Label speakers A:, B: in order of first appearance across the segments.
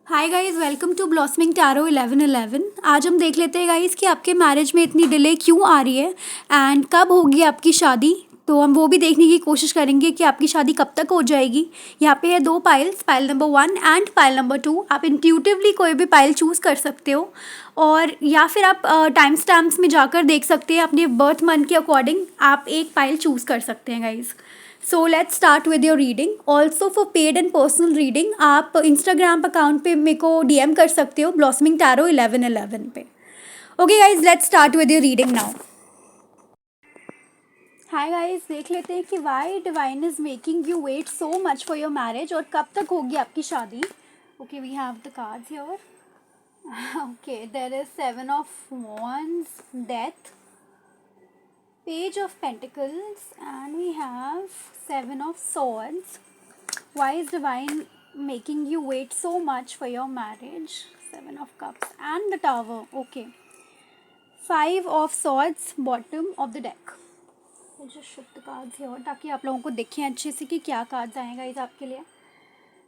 A: Hi guys, welcome to blossoming tarot 1111। आज हम देख लेते हैं गाइस कि आपके मैरिज में इतनी डिले क्यों आ रही है एंड कब होगी आपकी शादी। तो हम वो भी देखने की कोशिश करेंगे कि आपकी शादी कब तक हो जाएगी। यहाँ पे है दो piles, pile number 1 and pile number 2। आप इंट्यूटिवली कोई भी पाइल चूज़ कर सकते हो और या फिर आप टाइम स्टैम्प्स में जाकर देख सकते हैं, अपने बर्थ मंथ के अकॉर्डिंग आप एक पाइल चूज़ कर सकते हैं guys. So let's start with your reading. Also for paid and personal reading आप इंस्टाग्राम अकाउंट पे मेरे को डीएम कर सकते हो, ब्लॉसमिंग टैरो 1111 पे। Okay guys, let's start with your reading now. Hi guys, देख लेते हैं कि why divine is making you wait so much for your marriage और कब तक होगी आपकी शादी। Okay, we have the cards here. Okay, there is 7 of wands, death, Page of Pentacles, and we have 7 of Swords. Why is Divine making you wait so much for your marriage? 7 of Cups and the Tower. Okay. 5 of Swords, bottom of the deck. I'll just shift the cards here ताकि आप लोगों को देखें अच्छे से कि क्या cards आएगा इस आपके लिए.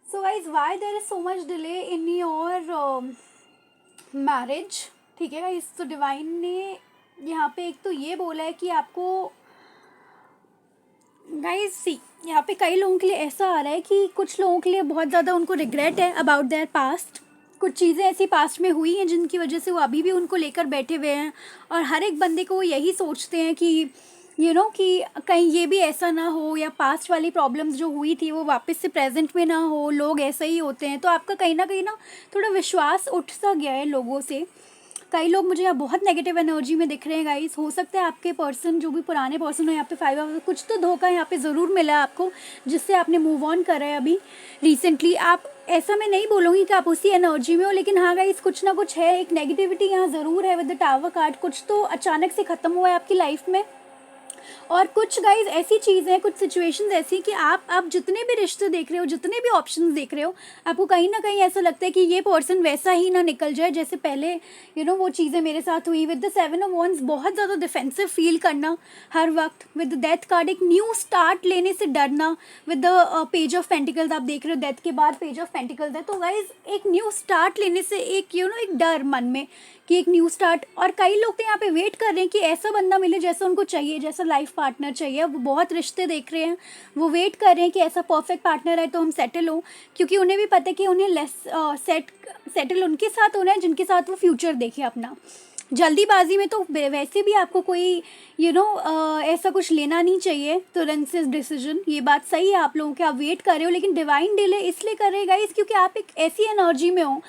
A: So guys, why there is so much delay in your marriage? ठीक है guys, तो Divine ने यहाँ पे एक तो ये बोला है कि आपको गाइस सी, यहाँ पे कई लोगों के लिए ऐसा आ रहा है कि कुछ लोगों के लिए बहुत ज़्यादा उनको रिग्रेट है अबाउट देयर पास्ट। कुछ चीज़ें ऐसी पास्ट में हुई हैं जिनकी वजह से वो अभी भी उनको लेकर बैठे हुए हैं और हर एक बंदे को वो यही सोचते हैं कि कि कहीं ये भी ऐसा ना हो या पास्ट वाली प्रॉब्लम्स जो हुई थी वो वापस से प्रेजेंट में ना हो। लोग ऐसे ही होते हैं, तो आपका कहीं ना थोड़ा विश्वास उठ सा गया है लोगों से। कई लोग मुझे यहाँ बहुत नेगेटिव एनर्जी में दिख रहे हैं गाइस। हो सकता है आपके पर्सन जो भी पुराने पर्सन हो, यहाँ पे 5 ऑफ कुछ तो धोखा यहाँ पे ज़रूर मिला है आपको, जिससे आपने मूव ऑन करा है अभी रिसेंटली। आप ऐसा मैं नहीं बोलूँगी कि आप उसी एनर्जी में हो, लेकिन हाँ गाइस, कुछ ना कुछ है, एक नेगेटिविटी यहाँ ज़रूर है विद द टावर कार्ड। कुछ तो अचानक से ख़त्म हुआ है आपकी लाइफ में। और कुछ गाइज ऐसी चीज़ है, कुछ सिचुएशंस ऐसी कि आप जितने भी रिश्ते देख रहे हो, जितने भी ऑप्शंस देख रहे हो, आपको कहीं ना कहीं ऐसा लगता है कि ये पर्सन वैसा ही ना निकल जाए जैसे पहले वो चीज़ें मेरे साथ हुई। विद द 7 ऑफ wands बहुत ज़्यादा डिफेंसिव फील करना हर वक्त। विद द डेथ कार्ड एक न्यू स्टार्ट लेने से डरना। With the page of pentacles आप देख रहे हो, डेथ के बाद पेज ऑफ पेंटिकल्स है। तो गाइज एक न्यू स्टार्ट लेने से एक एक डर मन में कि एक न्यू स्टार्ट। और कई लोग तो यहाँ पे वेट कर रहे हैं कि ऐसा बंदा मिले जैसा उनको चाहिए, जैसा लाइफ पार्टनर चाहिए। वो बहुत रिश्ते देख रहे हैं, वो वेट कर रहे हैं कि ऐसा परफेक्ट पार्टनर है तो हम सेटल हो, क्योंकि उन्हें भी पता है कि उन्हें सेटल उनके साथ होना है जिनके साथ वो फ्यूचर देखे अपना। जल्दीबाजी में तो वैसे भी आपको कोई ऐसा कुछ लेना नहीं चाहिए तुरंत से डिसीजन। ये बात सही है आप लोगों के, आप वेट कर रहे हो, लेकिन डिवाइन डिले इसलिए कर रहे गाइस क्योंकि आप एक ऐसी एनर्जी में हो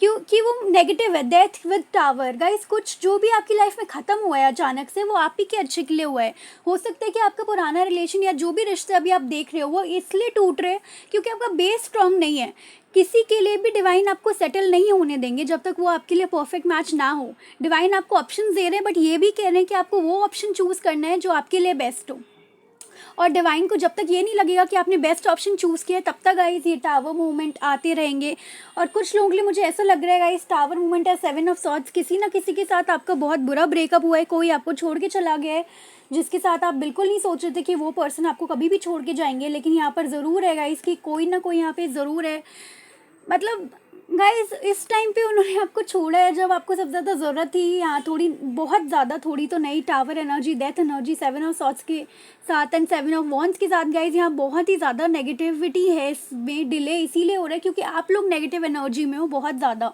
A: क्योंकि वो नेगेटिव है। डेथ विद टावर गाइस, कुछ जो भी आपकी लाइफ में ख़त्म हुआ है अचानक से, वो आप ही के अच्छे के लिए हुआ है। हो सकता है कि आपका पुराना रिलेशन या जो भी रिश्ते अभी आप देख रहे हो वो इसलिए टूट रहे हैं क्योंकि आपका बेस स्ट्रांग नहीं है। किसी के लिए भी डिवाइन आपको सेटल नहीं होने देंगे जब तक वो आपके लिए परफेक्ट मैच ना हो। डिवाइन आपको ऑप्शन दे रहे हैं, बट ये भी कह रहे हैं कि आपको वो ऑप्शन चूज़ करना है जो आपके लिए बेस्ट हो। और डिवाइन को जब तक ये नहीं लगेगा कि आपने बेस्ट ऑप्शन चूज़ किया, तब तक गाइस ये टावर मूवमेंट आते रहेंगे। और कुछ लोगों के लिए मुझे ऐसा लग रहा है गाइस, टावर मूवमेंट है 7 ऑफ सॉर्ड्स, किसी ना किसी के साथ आपका बहुत बुरा ब्रेकअप हुआ है, कोई आपको छोड़ के चला गया है जिसके साथ आप बिल्कुल नहीं सोच रहे थे कि वो पर्सन आपको कभी भी छोड़ के जाएंगे। लेकिन यहाँ पर ज़रूर है गाइस कि कोई ना कोई यहाँ पे ज़रूर है। मतलब गाइस इस टाइम पे उन्होंने आपको छोड़ा है जब आपको सबसे ज़्यादा ज़रूरत थी। यहाँ थोड़ी बहुत ज़्यादा, थोड़ी तो नई tower energy, death energy 7 of swords के साथ एंड 7 ऑफ wands के साथ गाइस, यहाँ बहुत ही ज़्यादा नेगेटिविटी है। इसमें डिले इसीलिए हो रहा है क्योंकि आप लोग नेगेटिव एनर्जी में हो बहुत ज़्यादा।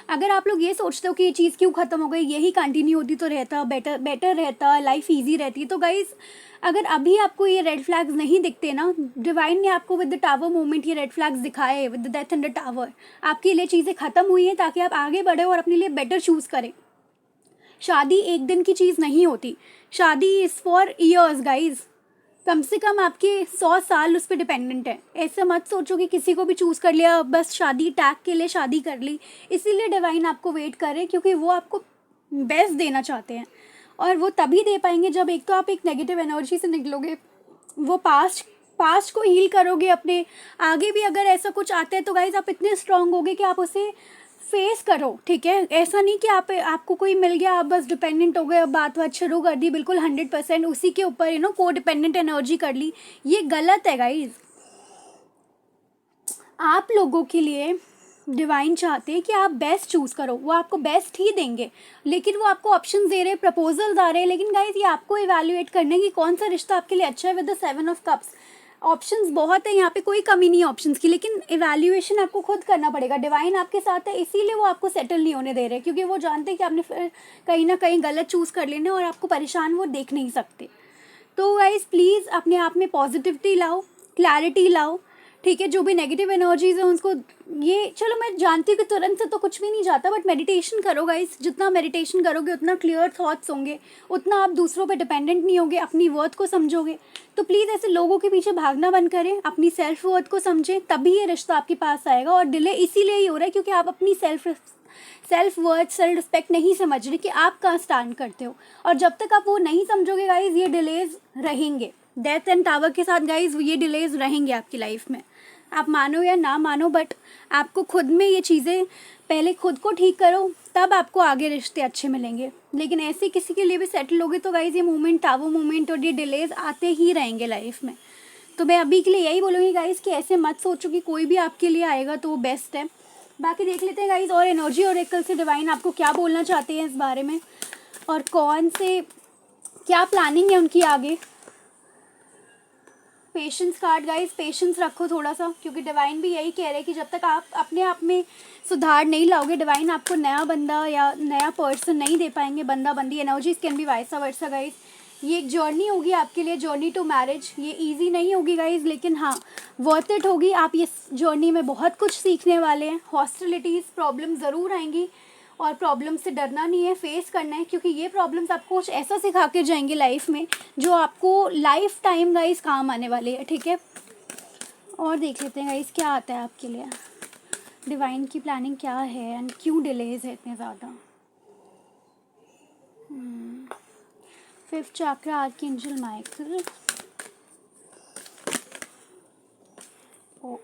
A: अगर आप लोग ये सोचते हो कि ये चीज़ क्यों ख़त्म हो गई, यही कंटिन्यू होती तो रहता बेटर रहता, लाइफ ईजी रहती। तो गाइस अगर अभी आपको ये रेड फ्लैग्स नहीं दिखते ना, डिवाइन ने आपको विद द टावर मूवमेंट ये रेड फ्लैग्स दिखाए with the death and the tower, आपके लिए चीज़ें ख़त्म हुई हैं ताकि आप आगे बढ़े और अपने लिए बेटर चूज़ करें। शादी एक दिन की चीज़ नहीं होती, शादी इज़ फॉर ईयर्स गाइज। कम से कम आपके 100 साल उस पर डिपेंडेंट है। ऐसा मत सोचो कि किसी को भी चूज़ कर लिया, बस शादी टैग के लिए शादी कर ली। इसीलिए डिवाइन आपको वेट कर रहे हैं क्योंकि वो आपको बेस्ट देना चाहते हैं। और वो तभी दे पाएंगे जब एक तो आप एक नेगेटिव एनर्जी से निकलोगे, वो पास्ट को हील करोगे अपने। आगे भी अगर ऐसा कुछ आता है तो गाइज आप इतने स्ट्रांग होगे कि आप उसे फेस करो। ठीक है, ऐसा नहीं कि आपको कोई मिल गया आप बस डिपेंडेंट हो गए, अब बात शुरू कर दी बिल्कुल 100% उसी के ऊपर को डिपेंडेंट एनर्जी कर ली। ये गलत है गाइज। आप लोगों के लिए डिवाइन चाहते हैं कि आप बेस्ट चूज़ करो, वो आपको बेस्ट ही देंगे, लेकिन वो आपको ऑप्शन दे रहे हैं, प्रपोजल्स आ रहे हैं, लेकिन गाइस ये आपको इवैल्यूएट करना है कि कौन सा रिश्ता आपके लिए अच्छा है। With the 7 of cups options बहुत है यहाँ पे, कोई कमी नहीं है ऑप्शंस की, लेकिन इवैल्यूएशन आपको खुद करना पड़ेगा। डिवाइन आपके साथ है, इसीलिए वो आपको सेटल नहीं होने दे रहे, क्योंकि वो जानते हैं कि आपने फिर कहीं ना कहीं गलत चूज़ कर लेना और आपको परेशान वो देख नहीं सकते। तो गाइज प्लीज़ अपने आप में पॉजिटिविटी लाओ, क्लैरिटी लाओ, ठीक है। जो भी नेगेटिव एनर्जीज हैं उसको, ये चलो मैं जानती हूँ कि तुरंत से तो कुछ भी नहीं जाता, बट मेडिटेशन करो गाइस, जितना मेडिटेशन करोगे उतना क्लियर थॉट्स होंगे, उतना आप दूसरों पे डिपेंडेंट नहीं होगे, अपनी वर्थ को समझोगे। तो प्लीज़ ऐसे लोगों के पीछे भागना बंद करें, अपनी सेल्फ वर्थ को समझें, तभी ये रिश्ता आपके पास आएगा। और डिले इसीलिए ही हो रहा है क्योंकि आप अपनी सेल्फ वर्थ, सेल्फ रिस्पेक्ट नहीं समझ रहे कि आप कहाँ स्टैंड करते हो। और जब तक आप वो नहीं समझोगे गाइज, ये डिलेज रहेंगे। डेथ एंड टावर के साथ गाइज ये डिलेज रहेंगे आपकी लाइफ में, आप मानो या ना मानो, बट आपको खुद में ये चीज़ें पहले खुद को ठीक करो, तब आपको आगे रिश्ते अच्छे मिलेंगे। लेकिन ऐसे किसी के लिए भी सेटल होगे तो गाइज ये मूवमेंट, टावर मूवमेंट और ये डिलेज आते ही रहेंगे लाइफ में। तो मैं अभी के लिए यही बोलूँगी गाइज कि ऐसे मत सोचो कि कोई भी आपके लिए आएगा तो वो बेस्ट है। बाकी देख लेते हैं गाइज और एनर्जी ओरेकल से डिवाइन आपको क्या बोलना चाहते हैं इस बारे में, और कौन से क्या प्लानिंग है उनकी आगे। पेशेंस कार्ड गाइज, पेशेंस रखो थोड़ा सा, क्योंकि डिवाइन भी यही कह रहे हैं कि जब तक आप अपने आप में सुधार नहीं लाओगे, डिवाइन आपको नया बंदा या नया पर्सन नहीं दे पाएंगे। बंदा बंदी energies can be वाइसा versa guys. ये एक जर्नी होगी आपके लिए, जर्नी टू मैरिज। ये इजी नहीं होगी गाइज, लेकिन हाँ वर्थ इट होगी। आप इस जर्नी में बहुत कुछ सीखने वाले हैं। हॉस्टिलिटीज़, प्रॉब्लम ज़रूर आएंगी, और प्रॉब्लम से डरना नहीं है, फेस करना है, क्योंकि ये प्रॉब्लम्स आपको कुछ ऐसा सिखा के जाएंगे लाइफ में जो आपको लाइफ टाइम गाइज काम आने वाली है, ठीक है। और देख लेते हैं गाइज क्या आता है आपके लिए, डिवाइन की प्लानिंग क्या है एंड क्यों डिलेज है इतने ज़्यादा। 5th चक्र, archangel Michael. Oh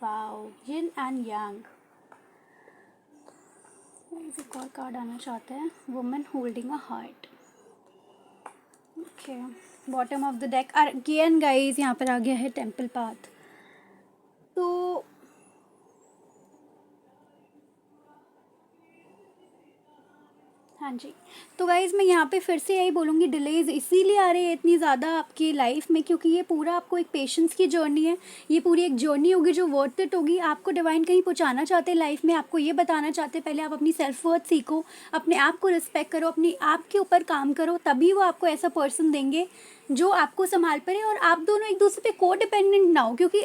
A: wow, yin and yang. एक और कार्ड आना चाहता है, women holding a heart. Okay, bottom of the deck again guys यहाँ पर आ गया है टेम्पल पाथ। तो हाँ जी, तो गाइज़ मैं यहाँ पे फिर से यही बोलूँगी, डिलेज इसीलिए आ रही है इतनी ज़्यादा आपकी लाइफ में क्योंकि ये पूरा आपको एक पेशेंस की जर्नी है। ये पूरी एक जर्नी होगी जो वर्थ इट होगी। आपको डिवाइन कहीं पहुँचाना चाहते हैं लाइफ में, आपको ये बताना चाहते हैं पहले आप अपनी सेल्फ वर्थ सीखो, अपने आप को रिस्पेक्ट करो, अपनी आप के ऊपर काम करो, तभी वो आपको ऐसा पर्सन देंगे जो आपको संभाल पाए और आप दोनों एक दूसरे पे को डिपेंडेंट ना हो। क्योंकि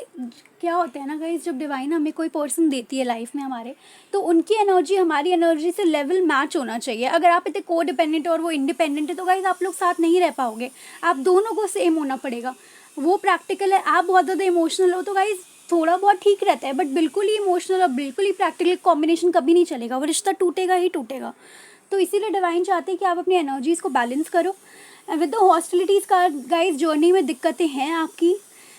A: क्या होता है ना गाइस, जब डिवाइन हमें कोई पर्सन देती है लाइफ में हमारे, तो उनकी एनर्जी हमारी एनर्जी से लेवल मैच होना चाहिए। अगर आप इतने को डिपेंडेंट और वो इंडिपेंडेंट है तो गाइस आप लोग साथ नहीं रह पाओगे। आप दोनों को सेम होना पड़ेगा। वो प्रैक्टिकल है, आप बहुत ज़्यादा इमोशनल हो तो गाइस थोड़ा बहुत ठीक रहता है, बट बिल्कुल ही इमोशनल और बिल्कुल ही प्रैक्टिकल कॉम्बिनेशन कभी नहीं चलेगा, वो रिश्ता टूटेगा ही टूटेगा। तो इसीलिए डिवाइन चाहते हैं कि आप अपनी एनर्जीज़ को बैलेंस करो विद द हॉस्टिलिटीज़ का। गाइस जर्नी में दिक्कतें हैं आपकी,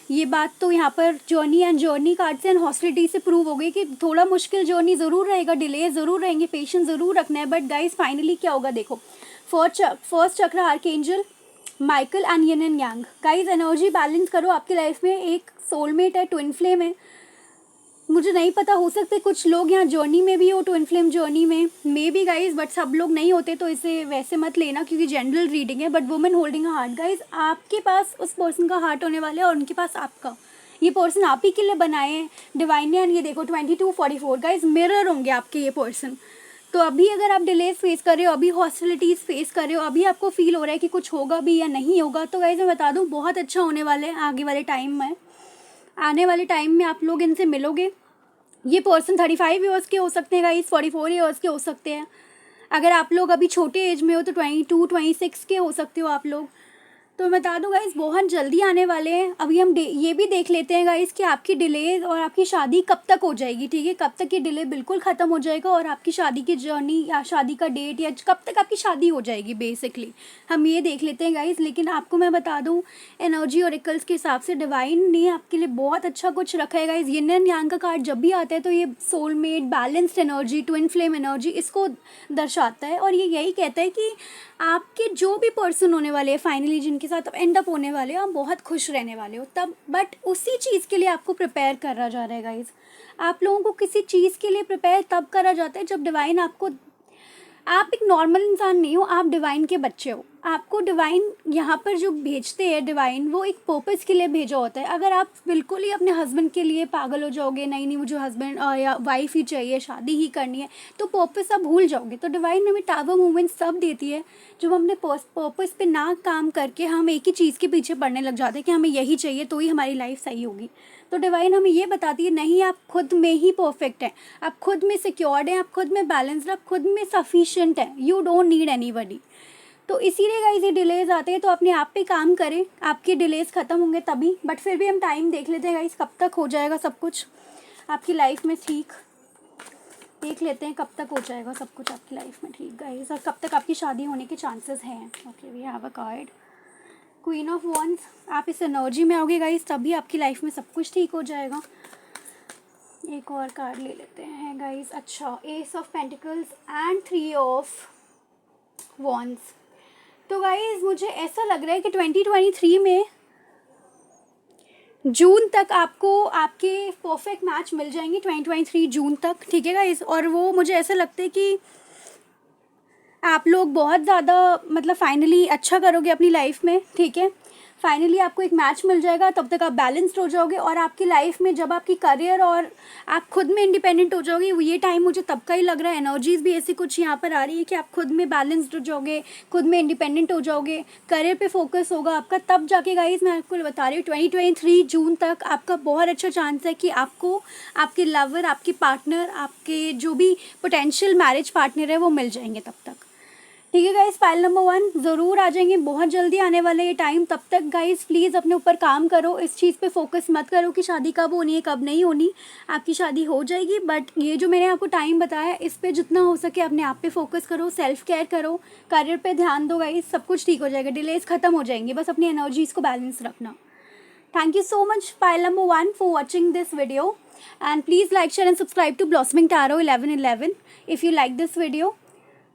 A: ये बात तो यहाँ पर जर्नी कार्ड से एंड हॉस्टिलिटी से प्रूव हो गई कि थोड़ा मुश्किल जर्नी ज़रूर रहेगा, डिले ज़रूर रहेंगे, पेशेंस ज़रूर रखना है। बट गाइस फाइनली क्या होगा देखो, फर्स्ट चक्र archangel Michael and yin and yang. Guys energy balance करो, आपकी लाइफ में एक सोलमेट है, ट्विन फ्लेम है। मुझे नहीं पता, हो सकते कुछ लोग यहाँ जर्नी में भी हो, ट्विन फ्लेम जर्नी में मे बी गाइज, बट सब लोग नहीं होते तो इसे वैसे मत लेना क्योंकि जनरल रीडिंग है। But women holding a heart, guys आपके पास उस पर्सन का हार्ट होने वाला है और उनके पास आपका। ये पर्सन आप ही के लिए बनाए हैं डिवाइन ने। एंड ये देखो 2244 गाइज मिरर होंगे आपके ये पर्सन। तो अभी अगर आप डिलेज फेस कर रहे हो, अभी हॉस्टिलिटीज़ फेस कर रहे हो, अभी आपको फील हो रहा है कि कुछ होगा भी या नहीं होगा, तो गाइज मैं बता दूँ बहुत अच्छा होने वाला है आगे वाले टाइम में। आने वाले टाइम में आप लोग इनसे मिलोगे। ये पर्सन 35 ईयर्स के हो सकते हैं गाइस, 44 ईयर्स के हो सकते हैं। अगर आप लोग अभी छोटे एज में हो तो 22 26 के हो सकते हो आप लोग। तो मैं बता दूँ गाइस बहुत जल्दी आने वाले हैं। अभी हम ये भी देख लेते हैं गाइस कि आपकी डिले और आपकी शादी कब तक हो जाएगी, ठीक है। कब तक ये डिले बिल्कुल ख़त्म हो जाएगा और आपकी शादी की जर्नी या शादी का डेट या कब तक आपकी शादी हो जाएगी, बेसिकली हम ये देख लेते हैं गाइस। लेकिन आपको मैं बता दूँ एनर्जी ओरेकल्स के हिसाब से डिवाइन ने आपके लिए बहुत अच्छा कुछ रखा है गाइस। यिन एंड यांग का कार्ड जब भी आता है तो ये soulmate, balanced energy, twin flame energy इसको दर्शाता है। और ये यही कहता है कि आपके जो भी पर्सन होने वाले हैं फाइनली, जिनके साथ आप एंड अप होने वाले हो, आप बहुत खुश रहने वाले हो तब। बट उसी चीज़ के लिए आपको प्रिपेयर करा जा रहा है गाइज। आप लोगों को किसी चीज़ के लिए प्रिपेयर तब करा जाता है जब डिवाइन आपको, आप एक नॉर्मल इंसान नहीं हो, आप डिवाइन के बच्चे हो। आपको डिवाइन यहाँ पर जो भेजते हैं डिवाइन, वो एक पर्पस के लिए भेजा होता है। अगर आप बिल्कुल ही अपने हस्बैंड के लिए पागल हो जाओगे, नहीं नहीं मुझे हस्बैंड या वाइफ ही चाहिए, शादी ही करनी है, तो पर्पस आप भूल जाओगे। तो डिवाइन हमें टावर मूवमेंट सब देती है जब हमने पर्पस पे ना काम करके हम एक ही चीज़ के पीछे पड़ने लग जाते हैं कि हमें यही चाहिए तो ही हमारी लाइफ सही होगी। तो डिवाइन हमें ये बताती है नहीं, आप खुद में ही परफेक्ट हैं, आप खुद में सिक्योर्ड हैं, आप खुद में बैलेंस्ड, आप खुद में सफिशिएंट हैं, यू डोंट नीड एनीबॉडी। तो इसीलिए गाइस ये डिलेज आते हैं, तो अपने आप पे काम करें, आपके डिलेज ख़त्म होंगे तभी। बट फिर भी हम टाइम देख लेते हैं गाइस, कब तक हो जाएगा सब कुछ आपकी लाइफ में ठीक। देख लेते हैं कब तक हो जाएगा सब कुछ आपकी लाइफ में ठीक गाइस, और कब तक आपकी शादी होने के चांसेस हैं। Okay, we have a card queen of wands. आप इस एनर्जी में आओगे गाइस तभी आपकी लाइफ में सब कुछ ठीक हो जाएगा। एक और कार्ड ले लेते हैं गाइस। अच्छा, S of pentacles and 3 of wands. तो गाइस मुझे ऐसा लग रहा है कि 2023 में जून तक आपको आपके परफेक्ट मैच मिल जाएंगे, 2023 जून तक, ठीक है गाइस। और वो मुझे ऐसा लगता है कि आप लोग बहुत ज़्यादा मतलब फाइनली अच्छा करोगे अपनी लाइफ में, ठीक है। फाइनली आपको एक मैच मिल जाएगा, तब तक आप बैलेंस्ड हो जाओगे। और आपकी लाइफ में जब आपकी करियर और आप खुद में इंडिपेंडेंट हो जाओगे, ये टाइम मुझे तब का ही लग रहा है। एनर्जीज भी ऐसी कुछ यहाँ पर आ रही है कि आप खुद में बैलेंस्ड हो जाओगे, खुद में इंडिपेंडेंट हो जाओगे, करियर पे फोकस होगा आपका, तब जाके गाइस मैं आपको बता रही हूँ 2023 जून तक आपका बहुत अच्छा चांस है कि आपको आपके लवर, आपके पार्टनर, आपके जो भी पोटेंशियल मैरिज पार्टनर है वो मिल जाएंगे तब तक, ठीक है गाइस। फाइल नंबर 1 ज़रूर आ जाएंगे, बहुत जल्दी आने वाले ये टाइम। तब तक गाइस प्लीज़ अपने ऊपर काम करो, इस चीज़ पे फोकस मत करो कि शादी कब होनी है कब नहीं होनी, आपकी शादी हो जाएगी। बट ये जो मैंने आपको टाइम बताया, इस पे जितना हो सके अपने आप पे फोकस करो, सेल्फ केयर करो, करियर पे ध्यान दो गाइस, सब कुछ ठीक हो जाएगा, डिलेज ख़त्म हो जाएंगे, बस अपनी एनर्जीज़ को बैलेंस रखना। Thank you so much, pile number 1, for watching this video. And please like, share and subscribe to Blossoming Tarot 1111. If you like this video,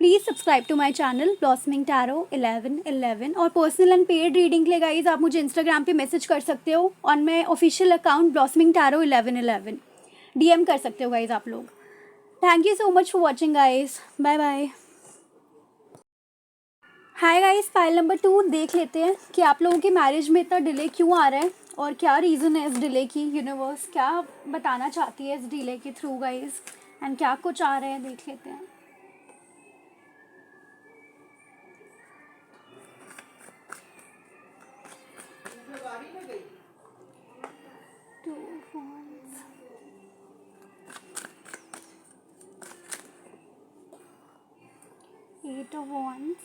A: please subscribe to my channel blossoming tarot 1111। और personal and paid reading के लिए guys आप मुझे Instagram पे message कर सकते हो on my official account blossoming tarot 1111। DM कर सकते हो गाइज आप लोग। Thank you so much for watching guys, bye bye. Hi guys, file number 2 देख लेते हैं कि आप लोगों की मैरिज में इतना डिले क्यों आ रहा है और क्या रीज़न है इस डिले की, यूनिवर्स क्या बताना चाहती है इस डिले के थ्रू गाइज, एंड क्या कुछ आ रहा है देख लेते हैं। Eight of Wands,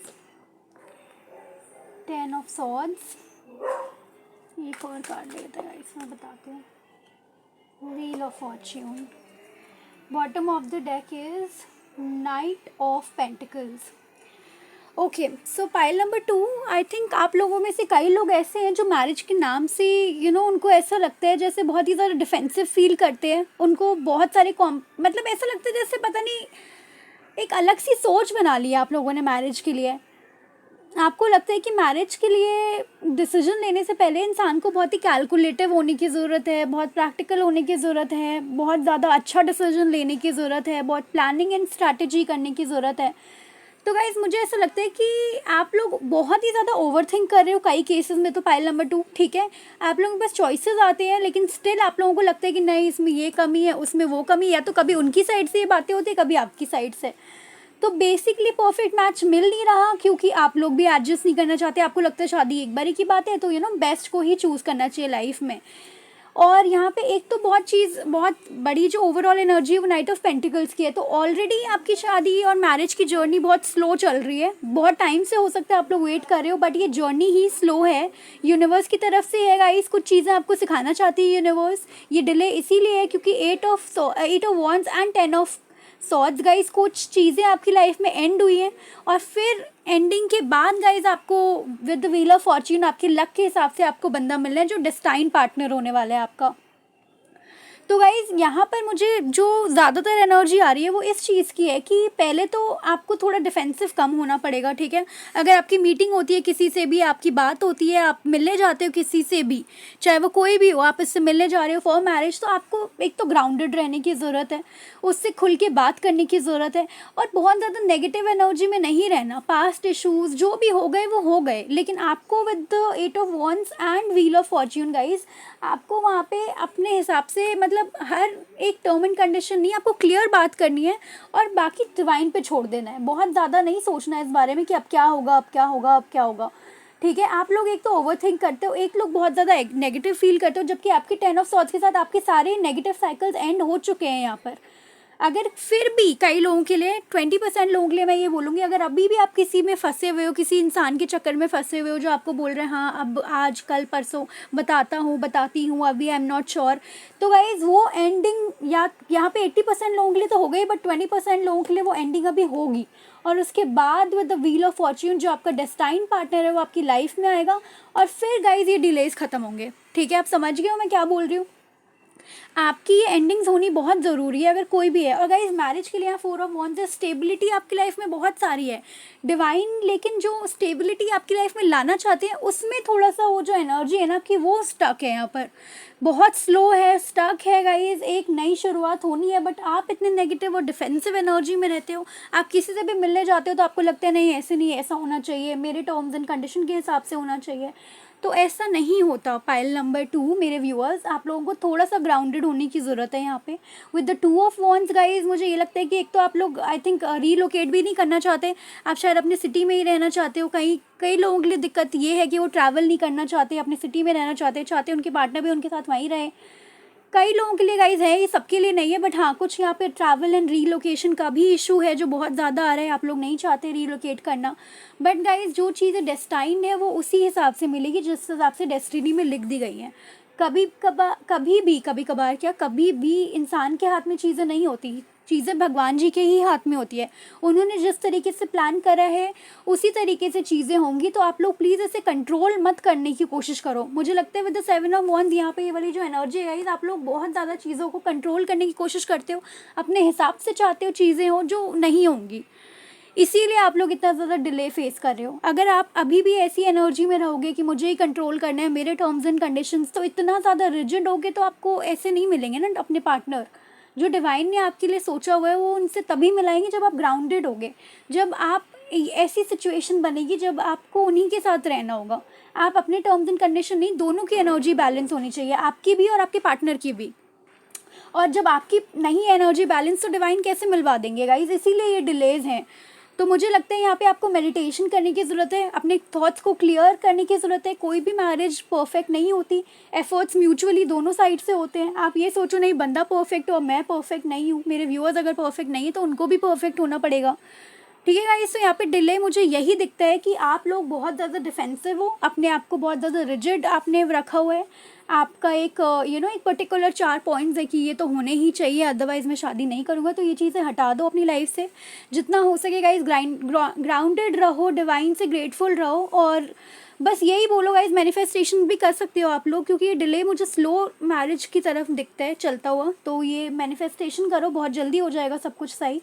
A: 10 of Swords। एक और कार्ड लेते हैं इसमें बताते हैं, Wheel of Fortune। Bottom of the deck is Knight of Pentacles। Okay, so pile number 2, I think आप लोगों में से कई लोग ऐसे हैं जो मैरिज के नाम से उनको ऐसा लगता है जैसे बहुत ही ज़्यादा डिफेंसिव फील करते हैं, उनको बहुत सारे मतलब ऐसा लगता है जैसे पता नहीं एक अलग सी सोच बना ली है आप लोगों ने मैरिज के लिए। आपको लगता है कि मैरिज के लिए डिसीजन लेने से पहले इंसान को बहुत ही कैलकुलेटिव होने की ज़रूरत है, बहुत प्रैक्टिकल होने की ज़रूरत है, बहुत ज़्यादा अच्छा डिसीजन लेने की ज़रूरत है, बहुत प्लानिंग एंड स्ट्रैटेजी करने की ज़रूरत है। तो गाइज मुझे ऐसा लगता है कि आप लोग बहुत ही ज़्यादा ओवर थिंक कर रहे हो कई केसेस में। तो पाइल नंबर 2, ठीक है, आप लोगों के पास चॉइसेस आते हैं लेकिन स्टिल आप लोगों को लगता है कि नहीं इसमें ये कमी है उसमें वो कमी, या तो कभी उनकी साइड से ये बातें होती है कभी आपकी साइड से। तो बेसिकली परफेक्ट मैच मिल नहीं रहा क्योंकि आप लोग भी एडजस्ट नहीं करना चाहते, आपको लगता है शादी एक बारी की बात है तो बेस्ट को ही चूज़ करना चाहिए लाइफ में। और यहाँ पे एक तो बहुत बड़ी जो ओवरऑल एनर्जी है वो नाइट ऑफ पेंटिकल्स की है। तो ऑलरेडी आपकी शादी और मैरिज की जर्नी बहुत स्लो चल रही है, बहुत टाइम से हो सकता है आप लोग वेट कर रहे हो, बट ये जर्नी ही स्लो है, यूनिवर्स की तरफ से है गाइस। कुछ चीज़ें आपको सिखाना चाहती है यूनिवर्स। ये डिले इसीलिए है क्योंकि 8 of wands and 10 of swords guys, कुछ चीज़ें आपकी लाइफ में एंड हुई हैं और फिर एंडिंग के बाद गाइस आपको with the wheel of Fortune आपके लक के हिसाब से आपको बंदा मिलना है जो डेस्टाइन पार्टनर होने वाला है आपका। तो गाइज यहाँ पर मुझे जो ज़्यादातर एनर्जी आ रही है वो इस चीज़ की है कि पहले तो आपको थोड़ा डिफेंसिव कम होना पड़ेगा, ठीक है। अगर आपकी मीटिंग होती है किसी से भी, आपकी बात होती है, आप मिलने जाते हो किसी से भी, चाहे वो कोई भी हो, आप इससे मिलने जा रहे हो फॉर मैरिज, तो आपको एक तो ग्राउंडेड रहने की ज़रूरत है, उससे खुल के बात करने की ज़रूरत है, और बहुत ज़्यादा नेगेटिव एनर्जी में नहीं रहना। पास्ट इशूज़ जो भी हो गए वो हो गए, लेकिन आपको with the 8 of wands and wheel of Fortune guys, आपको वहाँ पे अपने हिसाब से, मतलब हर एक टर्म एंड कंडीशन नहीं, आपको क्लियर बात करनी है और बाकी डिवाइन पे छोड़ देना है। बहुत ज़्यादा नहीं सोचना है इस बारे में कि अब क्या होगा, अब क्या होगा, अब क्या होगा, ठीक है। आप लोग एक तो ओवर थिंक करते हो, एक लोग बहुत ज़्यादा नेगेटिव फील करते हो, जबकि आपके 10 ऑफ सॉर्ड्स के साथ आपके सारे नेगेटिव साइकिल्स एंड हो चुके हैं यहाँ पर। अगर फिर भी कई लोगों के लिए, 20% लोगों के लिए मैं ये बोलूँगी, अगर अभी भी आप किसी में फंसे हुए हो, किसी इंसान के चक्कर में फंसे हुए हो जो आपको बोल रहे हैं हाँ अब आज कल परसों बताता हूँ, बताती हूँ, अभी आई एम नॉट श्योर, तो गाइज वो एंडिंग या यहाँ पे 80% लोगों के लिए तो हो गई, बट 20% लोगों के लिए वो एंडिंग अभी होगी। और उसके बाद with the wheel of Fortune जो आपका डेस्टाइन पार्टनर है वो आपकी लाइफ में आएगा, और फिर गाइज ये डिलेज खत्म होंगे, ठीक है। आप समझ गए हो मैं क्या बोल रही हूँ। आपकी ये एंडिंग्स होनी बहुत ज़रूरी है अगर कोई भी है। और गाइज मैरिज के लिए यहाँ 4 ऑफ वॉन्ड्स है, स्टेबिलिटी आपकी लाइफ में बहुत सारी है डिवाइन, लेकिन जो स्टेबिलिटी आपकी लाइफ में लाना चाहते हैं उसमें थोड़ा सा वो जो एनर्जी है ना कि वो स्टक है, यहाँ पर बहुत स्लो है, स्टक है गाइज। एक नई शुरुआत होनी है, बट आप इतने नेगेटिव और डिफेंसिव एनर्जी में रहते हो। आप किसी से भी मिलने जाते हो तो आपको लगता है नहीं ऐसे नहीं, ऐसा होना चाहिए, मेरे टर्म्स एंड कंडीशन के हिसाब से होना चाहिए, तो ऐसा नहीं होता। पाइल नंबर 2 मेरे व्यूअर्स, आप लोगों को थोड़ा सा ग्राउंडेड होने की ज़रूरत है यहाँ पे। With the 2 of wands guys, मुझे ये लगता है कि एक तो आप लोग आई थिंक रीलोकेट भी नहीं करना चाहते, आप शायद अपने सिटी में ही रहना चाहते हो। कई लोगों के लिए दिक्कत ये है कि वो ट्रैवल नहीं करना चाहते, अपनी सिटी में रहना चाहते उनके पार्टनर भी उनके साथ वहीं रहे। कई लोगों के लिए गाइज है, ये सबके लिए नहीं है, बट हाँ कुछ यहाँ पे ट्रैवल एंड रीलोकेशन का भी इशू है जो बहुत ज़्यादा आ रहा है, आप लोग नहीं चाहते रीलोकेट करना। बट गाइज जो चीज़ें डेस्टाइंड है वो उसी हिसाब से मिलेगी जिस हिसाब से डेस्टिनी में लिख दी गई है। कभी कभार क्या, कभी भी इंसान के हाथ में चीज़ें नहीं होती, चीज़ें भगवान जी के ही हाथ में होती है। उन्होंने जिस तरीके से प्लान करा है उसी तरीके से चीज़ें होंगी, तो आप लोग प्लीज़ इसे कंट्रोल मत करने की कोशिश करो। मुझे लगता है विद द 7 ऑफ वॉन्ड्स यहाँ पे ये वाली जो एनर्जी है, आप लोग बहुत ज़्यादा चीज़ों को कंट्रोल करने की कोशिश करते हो, अपने हिसाब से चाहते हो चीज़ें हो जो नहीं होंगी, इसीलिए आप लोग इतना ज़्यादा डिले फेस कर रहे हो। अगर आप अभी भी ऐसी एनर्जी में रहोगे कि मुझे ही कंट्रोल करना है, मेरे टर्म्स एंड कंडीशंस, तो इतना ज़्यादा रिजिड होगे तो आपको ऐसे नहीं मिलेंगे ना अपने पार्टनर। जो डिवाइन ने आपके लिए सोचा हुआ है वो उनसे तभी मिलाएंगे जब आप ग्राउंडेड होगे, जब आप ऐसी सिचुएशन बनेगी जब आपको उन्हीं के साथ रहना होगा। आप अपने टर्म्स एंड कंडीशन नहीं, दोनों की एनर्जी बैलेंस होनी चाहिए, आपकी भी और आपके पार्टनर की भी। और जब आपकी नहीं एनर्जी बैलेंस तो डिवाइन कैसे मिलवा देंगे गाइज, इसीलिए ये डिलेज हैं। तो मुझे लगता है यहाँ पे आपको मेडिटेशन करने की ज़रूरत है, अपने थॉट्स को क्लियर करने की ज़रूरत है। कोई भी मैरिज परफेक्ट नहीं होती, एफर्ट्स म्यूचुअली दोनों साइड से होते हैं। आप ये सोचो नहीं बंदा परफेक्ट हो, मैं परफेक्ट नहीं हूँ, मेरे व्यूअर्स अगर परफेक्ट नहीं है तो उनको भी परफेक्ट होना पड़ेगा, ठीक है गाइस। तो यहाँ पे डिले मुझे यही दिखता है कि आप लोग बहुत ज़्यादा डिफेंसिव हो, अपने आप को बहुत ज़्यादा रिजिड आपने रखा हुआ है। आपका एक एक पर्टिकुलर 4 पॉइंट्स है कि ये तो होने ही चाहिए, अदरवाइज़ मैं शादी नहीं करूँगा, तो ये चीज़ें हटा दो अपनी लाइफ से जितना हो सके गाइस। ग्राउंडेड रहो, डिवाइन से ग्रेटफुल रहो, और बस यही बोलो गाइस। मैनिफेस्टेशन भी कर सकते हो आप लोग, क्योंकि ये डिले मुझे स्लो मैरिज की तरफ दिखता है चलता हुआ, तो ये मैनिफेस्टेशन करो, बहुत जल्दी हो जाएगा सब कुछ सही।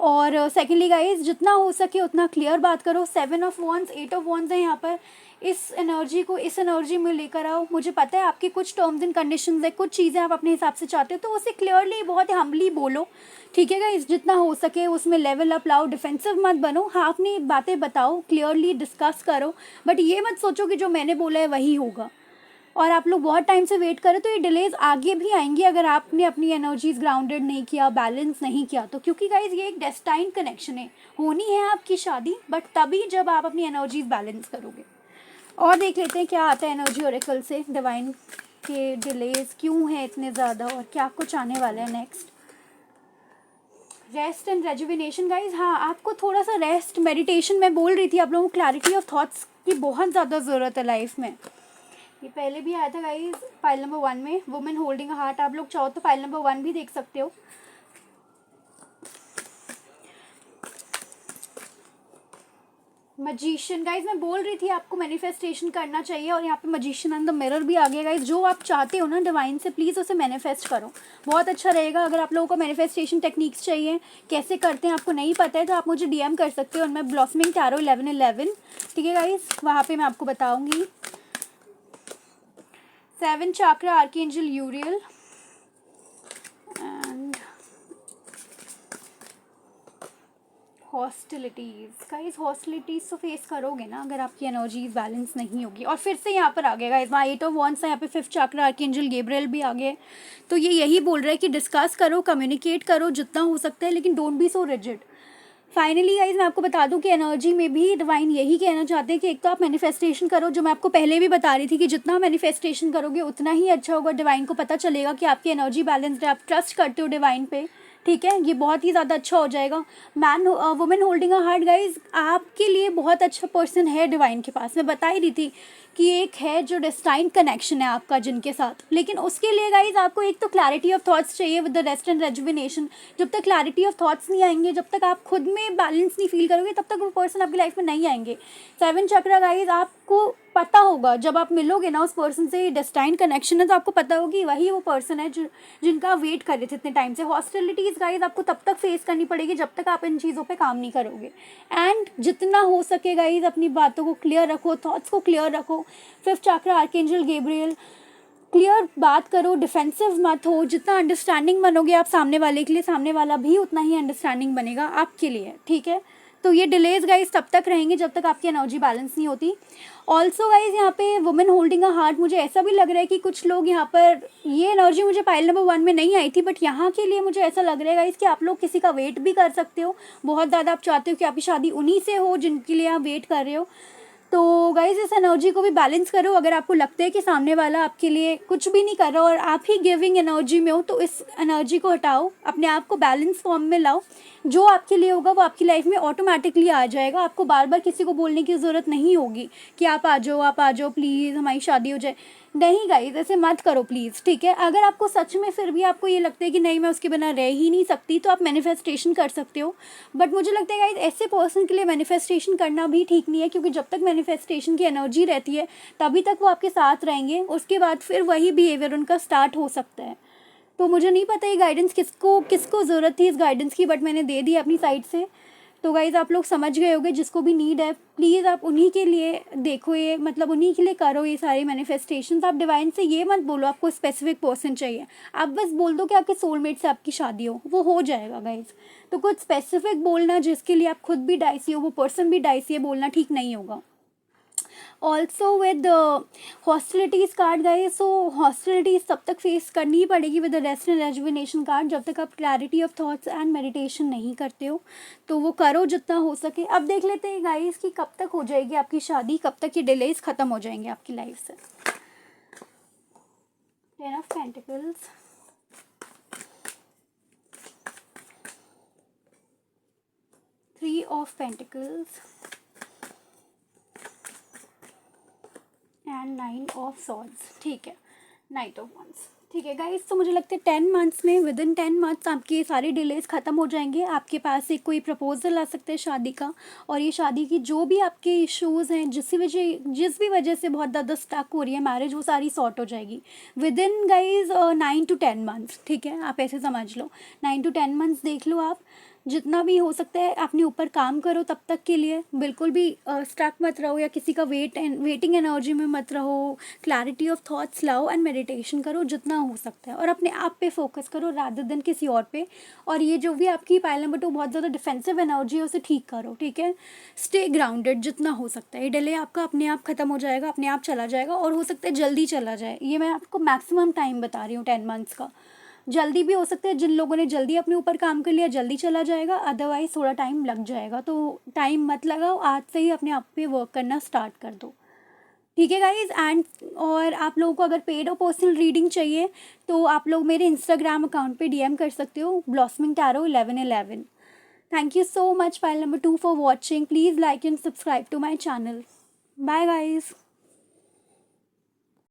A: और सेकेंडली गाइज जितना हो सके उतना क्लियर बात करो। 7 ऑफ वॉन्ड्स 8 ऑफ वॉन्ड्स है यहाँ पर, इस एनर्जी को इस एनर्जी में लेकर आओ। मुझे पता है आपके कुछ टर्म्स एंड कंडीशंस है, कुछ चीज़ें आप अपने हिसाब से चाहते हो, तो उसे क्लियरली बहुत हम्बली बोलो, ठीक है गाइज। जितना हो सके उसमें लेवल अप लाओ, डिफेंसिव मत बनो। हाँ अपनी बातें बताओ, क्लियरली डिस्कस करो, बट ये मत सोचो कि जो मैंने बोला है वही होगा और आप लोग बहुत टाइम से वेट करें, तो ये डिलेज आगे भी आएंगी अगर आपने अपनी एनर्जीज ग्राउंडेड नहीं किया, बैलेंस नहीं किया तो। क्योंकि गाइज ये एक डेस्टाइन कनेक्शन है, होनी है आपकी शादी, बट तभी जब आप अपनी एनर्जीज बैलेंस करोगे। और देख लेते हैं क्या आता है एनर्जी ओरेकल से, डिवाइन के डिलेज क्यों है इतने ज़्यादा और क्या कुछ आने वाला है next. Rest and rejuvenation guys, हाँ आपको थोड़ा सा रेस्ट मेडिटेशन, मैं बोल रही थी आप लोगों को क्लैरिटी ऑफ थॉट्स की बहुत ज़्यादा ज़रूरत है लाइफ में। ये पहले भी आया था गाइज फाइल नंबर 1 में, वुमेन होल्डिंग अ हार्ट। आप लोग चाहो तो फाइल नंबर 1 भी देख सकते हो। मजीशियन गाइज, मैं बोल रही थी आपको मैनिफेस्टेशन करना चाहिए, और यहाँ पे मजीशियन एंड द मिरर भी आ गया गाइज। जो आप चाहते हो ना डिवाइन से, प्लीज़ उसे मैनिफेस्ट करो, बहुत अच्छा रहेगा। अगर आप लोगों को मैनिफेस्टेशन टेक्निक्स चाहिए, कैसे करते हैं आपको नहीं पता है, तो आप मुझे डीएम कर सकते हो, और मैं ब्लॉसमिंग टैरो 1111, ठीक है गाइज, वहाँ पर मैं आपको बताऊँगी। 7 chakra archangel यूरियल and hostilities. Guys hostilities तो फेस करोगे ना अगर आपकी एनर्जीज बैलेंस नहीं होगी। और फिर से यहाँ पर आ गया गाइस, वहाँ 8 ऑफ वॉन्ड्स है, यहाँ पे 5th चाक्रा आर्कएंजल गैब्रियल भी आ गए। तो ये यही बोल रहा है कि डिस्कस करो, कम्युनिकेट करो जितना हो सकता है, लेकिन don't be so rigid. Finally guys मैं आपको बता दूं कि एनर्जी में भी डिवाइन यही कहना चाहते हैं कि एक तो आप मैनिफेस्टेशन करो, जो मैं आपको पहले भी बता रही थी कि जितना मैनिफेस्टेशन करोगे उतना ही अच्छा होगा। डिवाइन को पता चलेगा कि आपकी एनर्जी बैलेंस्ड है, आप ट्रस्ट करते हो डिवाइन पे, ठीक है, ये बहुत ही ज़्यादा अच्छा हो जाएगा। Man women holding a heart guys, आपके लिए बहुत अच्छा पर्सन है डिवाइन के पास। मैं बता ही रही थी कि एक है जो डेस्टाइन्ड कनेक्शन है आपका जिनके साथ, लेकिन उसके लिए गाइज आपको एक तो क्लैरिटी ऑफ थॉट्स चाहिए with the rest and rejuvenation. जब तक क्लैरिटी ऑफ थॉट्स नहीं आएंगे, जब तक आप खुद में बैलेंस नहीं फील करोगे, तब तक वो पर्सन आपकी लाइफ में नहीं आएंगे। 7 चक्रा गाइज, आपको पता होगा जब आप मिलोगे ना उस पर्सन से, डेस्टाइन्ड कनेक्शन है, तो आपको पता होगी वही वो पर्सन है जिनका वेट कर रहे थे इतने टाइम से। हॉस्टिलिटीज़ गाइज आपको तब तक फेस करनी पड़ेगी जब तक आप इन चीज़ों पे काम नहीं करोगे। एंड जितना हो सके गाइज अपनी बातों को क्लियर रखो, थॉट्स को क्लियर रखो। 5th chakra archangel Gabriel, clear बात करो, डिफेंसिव मत हो। जितना अंडरस्टैंडिंग बनोगे आप सामने वाले के लिए, सामने वाला भी उतना ही अंडरस्टैंडिंग बनेगा आपके लिए, ठीक है। तो ये डिलेज गाइज तब तक रहेंगे जब तक आपकी एनर्जी बैलेंस नहीं होती। ऑल्सो गाइज यहाँ पे वुमेन होल्डिंग अ हार्ट, मुझे ऐसा भी लग रहा है कि कुछ लोग यहाँ पर, ये एनर्जी मुझे पाइल नंबर 1 में नहीं आई थी, बट यहाँ के लिए मुझे ऐसा लग रहा है गाइज कि आप लोग किसी का वेट भी कर सकते हो। बहुत ज़्यादा आप चाहते हो कि आपकी शादी उन्हीं से हो जिनके लिए आप वेट कर रहे हो। तो गाइज इस एनर्जी को भी बैलेंस करो। अगर आपको लगता है कि सामने वाला आपके लिए कुछ भी नहीं कर रहा और आप ही गिविंग एनर्जी में हो, तो इस एनर्जी को हटाओ, अपने आप को बैलेंस फॉर्म में लाओ। जो आपके लिए होगा वो आपकी लाइफ में ऑटोमेटिकली आ जाएगा। आपको बार बार किसी को बोलने की ज़रूरत नहीं होगी कि आप आ जाओ प्लीज़ हमारी शादी हो जाए। नहीं गाइज, ऐसे मत करो प्लीज़, ठीक है। अगर आपको सच में फिर भी आपको ये लगता है कि नहीं मैं उसके बिना रह ही नहीं सकती, तो आप मैनिफेस्टेशन कर सकते हो। बट मुझे लगता है गाइज ऐसे पर्सन के लिए मैनिफेस्टेशन करना भी ठीक नहीं है, क्योंकि जब तक मैनिफेस्टेशन की एनर्जी रहती है तभी तक वो आपके साथ रहेंगे, उसके बाद फिर वही बिहेवियर उनका स्टार्ट हो सकता है। तो मुझे नहीं पता ये गाइडेंस किसको ज़रूरत थी इस गाइडेंस की, बट मैंने दे दी अपनी साइड से। तो गाइज़ आप लोग समझ गए होंगे, जिसको भी नीड है प्लीज़ आप उन्हीं के लिए देखो, ये मतलब उन्हीं के लिए करो ये सारे मैनिफेस्टेशंस। आप डिवाइन से ये मत बोलो आपको स्पेसिफिक पर्सन चाहिए, आप बस बोल दो कि आपके सोलमेट से आपकी शादी हो, वो जाएगा गाइज़। तो कुछ स्पेसिफिक बोलना जिसके लिए आप खुद भी डाइसी हो, वो पर्सन भी डाइसी है, बोलना ठीक नहीं होगा। Also with hostilities card guys, so hostilities तब तक फेस करनी ही पड़ेगी with the rest and rejuvenation card, जब तक आप clarity of thoughts and meditation नहीं करते हो। तो वो करो जितना हो सके। अब देख लेते हैं गाइस कि कब तक हो जाएगी आपकी शादी, कब तक ये डिलेज ख़त्म हो जाएंगे आपकी लाइफ से। 10 of pentacles, 3 of pentacles and 9 of swords, ठीक है, नाइट ऑफ वंस, ठीक है गाइस। तो मुझे लगता है 10 मंथ्स में, विद इन 10 मंथ्स आपके सारे डिलेज ख़त्म हो जाएंगे। आपके पास एक कोई प्रपोजल आ सकता है शादी का, और ये शादी की जो भी आपके इश्यूज़ हैं, जिस भी वजह से बहुत ज़्यादा स्टक हो रही है मैरिज, वो सारी सॉर्ट हो जाएगी with in guys 9 to 10 months, ठीक है। आप ऐसे समझ लो 9 to 10 मंथ्स देख लो। आप जितना भी हो सकता है अपने ऊपर काम करो तब तक के लिए, बिल्कुल भी स्टक मत रहो या किसी का वेटिंग एनर्जी में मत रहो। क्लैरिटी ऑफ थॉट्स लाओ एंड मेडिटेशन करो जितना हो सकता है, और अपने आप पे फोकस करो रादर देन किसी और पे। और ये जो भी आपकी पाइल नंबर 2 बहुत ज़्यादा डिफेंसिव एनर्जी है उसे ठीक करो, ठीक है। स्टे ग्राउंडेड जितना हो सकता है। ये डिले आपका अपने आप ख़त्म हो जाएगा, अपने आप चला जाएगा, और हो सकता है जल्दी चला जाए। ये मैं आपको मैक्सिमम टाइम बता रही हूँ 10 मंथ्स का। जल्दी भी हो सकता है, जिन लोगों ने जल्दी अपने ऊपर काम कर लिया जल्दी चला जाएगा, अदरवाइज थोड़ा टाइम लग जाएगा। तो टाइम मत लगाओ, आज से ही अपने आप पे वर्क करना स्टार्ट कर दो, ठीक है गाइज। एंड और आप लोगों को अगर पेड और पर्सनल रीडिंग चाहिए तो आप लोग मेरे इंस्टाग्राम अकाउंट पे DM कर सकते हो, blossoming tarot 1111। Thank you so much pile number 2 for watching. Please like and subscribe to my channel. Bye guys.